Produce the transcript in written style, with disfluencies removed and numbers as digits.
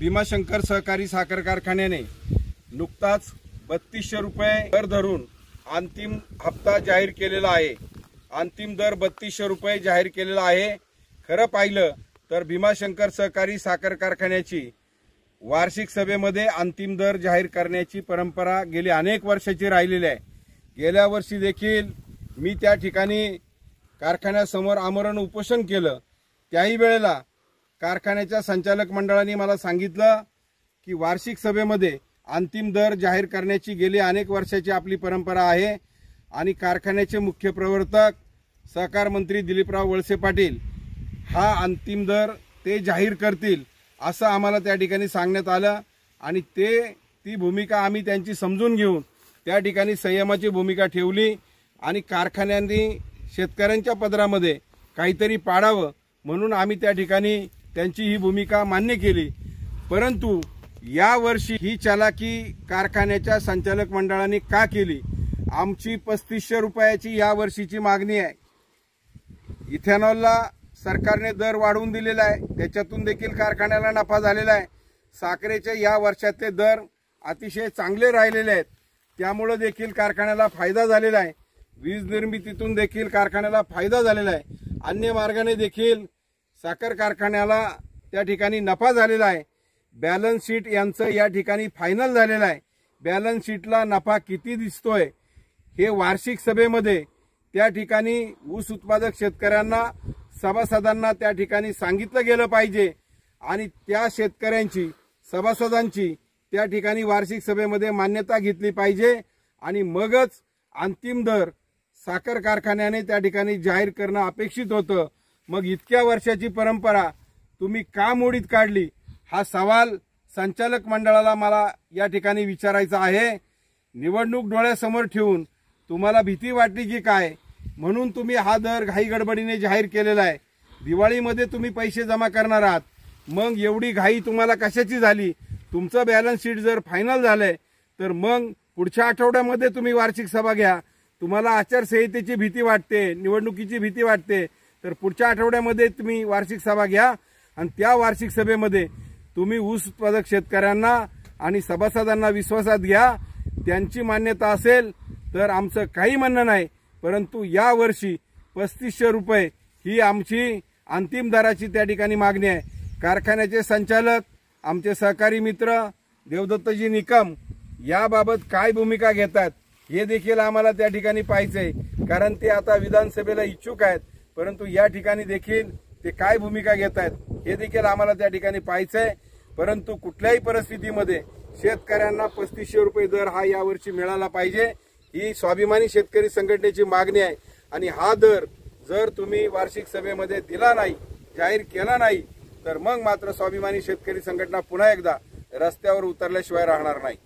भीमाशंकर सहकारी साखर कारखान्याने नुकताच 3200 रुपये दर धरून अंतिम हप्ता जाहीर केलेला आहे। अंतिम दर 3200 रुपये जाहीर केलेला आहे। खरं पाहिलं तर भीमाशंकर सहकारी साखर कारखान्याची वार्षिक सभेमध्ये अंतिम दर जाहीर करण्याची परंपरा गेली अनेक वर्षाची राहिलेली आहे। गेल्या वर्षी देखील मी त्या ठिकाणी कारखान्यासमोर आमरण उपोषण केलं। त्याही वेळेला कारखान्याच्या संचालक मंडळाने मला सांगितलं की वार्षिक सभेमध्ये अंतिम दर जाहीर करण्याची गेली अनेक वर्षाची आपली परंपरा आहे आणि कारखान्याचे मुख्य प्रवर्तक सहकार मंत्री दिलीपराव वळसे पाटील हा अंतिम दर ते जाहीर करतील असं आम्हाला त्या ठिकाणी सांगण्यात आलं आणि ती भूमिका आम्ही त्यांची समजून घेऊन त्या ठिकाणी संयमाची भूमिका ठेवली आणि कारखान्यांनी शेतकऱ्यांच्या पदरामध्ये काहीतरी पाडावं म्हणून आम्ही त्या ठिकाणी त्यांची ही भूमिका मान्य केली। परंतु या वर्षी ही चालाकी कारखान्याच्या संचालक मंडळाने का केली? आमची 3500 रुपयाची या वर्षीची मागणी आहे। इथेनॉलला सरकारने दर वाढवून दिलेला आहे, त्याच्यातून देखील कारखान्याला नफा झालेला आहे। साखरेचे या वर्षाचे दर अतिशय चांगले राहिलेले आहेत, त्यामुळे देखील कारखान्याला फायदा झालेला आहे। वीज निर्मितीतून देखील कारखान्याला फायदा झालेला आहे। अन्य मार्गाने देखील साखर कारखान्याला त्या ठिकाणी नफा झालेला आहे। बॅलन्स शीट यांचं या ठिकाणी फायनल झालेलं आहे। बॅलन्स शीटला नफा किती दिसतोय हे वार्षिक सभेमध्ये त्या ठिकाणी ऊस उत्पादक शेतकऱ्यांना सभासदांना त्या ठिकाणी सांगितलं गेलं पाहिजे आणि त्या शेतकऱ्यांची सभासदांची त्या ठिकाणी वार्षिक सभेमध्ये मान्यता घेतली पाहिजे आणि मगच अंतिम दर साखर कारखान्याने त्या ठिकाणी जाहीर करणं अपेक्षित होतं। मग इतक्या वर्षाची परंपरा तुम्ही का मोडीत काढली हा सवाल संचालक मंडळाला मला या ठिकाणी विचारायचा आहे। निवडणूक डोळ्यासमोर ठेवून तुम्हाला भीती वाटली की काय म्हणून तुम्ही हा दर घाई गडबडीने जाहीर केलेला आहे। दिवाळीमध्ये तुम्ही पैसे जमा करणार आहात, मग एवढी घाई तुम्हाला कशाची झाली? तुमचं बॅलन्स शीट जर फायनल झालंय तर मग पुढच्या आठवड्यामध्ये तुम्ही वार्षिक सभा घ्या। तुम्हाला आचारसंहितेची भीती वाटते, निवडणुकीची भीती वाटते, तर पुढच्या आठवड्यामध्ये तुम्ही वार्षिक सभा घ्या आणि त्या वार्षिक सभेमध्ये तुम्ही ऊस उत्पादक शेतकऱ्यांना आणि सभासदांना विश्वासात घ्या। त्यांची मान्यता असेल तर आमचं काही म्हणणं नाही, परंतु या वर्षी 3500 रुपये ही आमची अंतिम दराची त्या ठिकाणी मागणी आहे। कारखान्याचे संचालक आमचे सहकारी मित्र देवदत्तजी निकम याबाबत काय भूमिका घेतात हे देखील आम्हाला त्या ठिकाणी पाहायचंय, कारण ते आता विधानसभेला इच्छुक आहेत, परंतु या ठिकाणी देखील ते काय भूमिका घेत आहेत हे देखील आम्हाला त्या ठिकाणी पाहायचंय। परंतु कुठल्याही परिस्थितीमध्ये शेतकऱ्यांना 3500 रुपये दर हा यावर्षी मिळाला पाहिजे ही स्वाभिमानी शेतकरी संघटनेची मागणी आहे आणि हा दर जर तुम्ही वार्षिक सभेमध्ये दिला नाही, जाहीर केला नाही तर मग मात्र स्वाभिमानी शेतकरी संघटना पुन्हा एकदा रस्त्यावर उतरल्याशिवाय राहणार नाही।